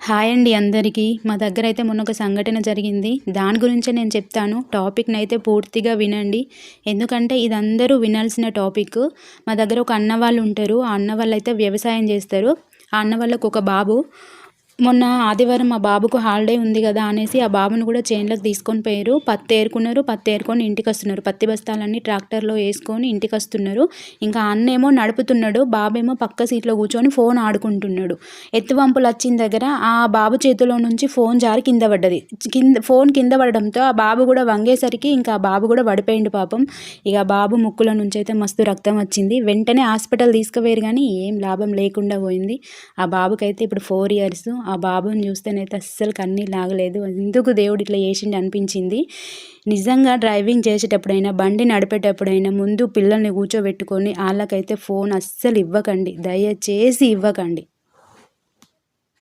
Hi అండి అందరికీ. మా దగ్గరైతే మొన్న ఒక సంఘటన జరిగింది. దాని గురించే నేను చెప్తాను. టాపిక్‌నైతే పూర్తిగా వినండి. ఎందుకంటే ఇది అందరూ వినాల్సిన టాపిక్. మా దగ్గర ఒక అన్న వాళ్ళు ఉంటారు. ఆ అన్న వాళ్ళైతే వ్యవసాయం చేస్తారు. ఆ అన్న వాళ్ళకి ఒక బాబు. మొన్న ఆదివారం మా బాబుకు హాలిడే ఉంది కదా అనేసి ఆ బాబుని కూడా చేన్‌లోకి తీసుకొని పోయారు. పత్తి ఏరుకున్నారు. పత్తి ఏరుకొని ఇంటికొస్తున్నారు. పత్తి బస్తాలన్నీ ట్రాక్టర్‌లో ఏసుకొని ఇంటికొస్తున్నారు. ఇంకా అన్నేమో నడుపుతున్నాడు. బాబేమో పక్క సీట్‌లో కూర్చొని ఫోన్ ఆడుకుంటున్నాడు. ఎత్తువంపులొచ్చిన దగ్గర ఆ బాబు చేతిలో నుంచి ఫోన్ జారి కింద పడ్డది. ఫోన్ కింద పడడంతో ఆ బాబు కూడా వంగేసరికి ఇంకా ఆ బాబు కూడా పడిపోయిండు పాపం. ఇక బాబు ముక్కులో నుంచైతే మస్తు రక్తం వచ్చింది. వెంటనే హాస్పిటల్ తీసుకుపోయారు కానీ ఏం లాభం లేకుండా పోయింది. ఆ బాబుకైతే ఇప్పుడు 4 ఇయర్స్. ఆ బాబుని చూస్తేనైతే అస్సలు కన్నీళ్ళు ఆగలేదు. ఎందుకు దేవుడు ఇట్లా చేసిండు అనిపించింది. నిజంగా డ్రైవింగ్ చేసేటప్పుడైనా, బండి నడిపేటప్పుడైనా ముందు పిల్లల్ని కూర్చోబెట్టుకొని ఆళ్ళకైతే ఫోన్ అస్సలు ఇవ్వకండి. దయచేసి ఇవ్వకండి.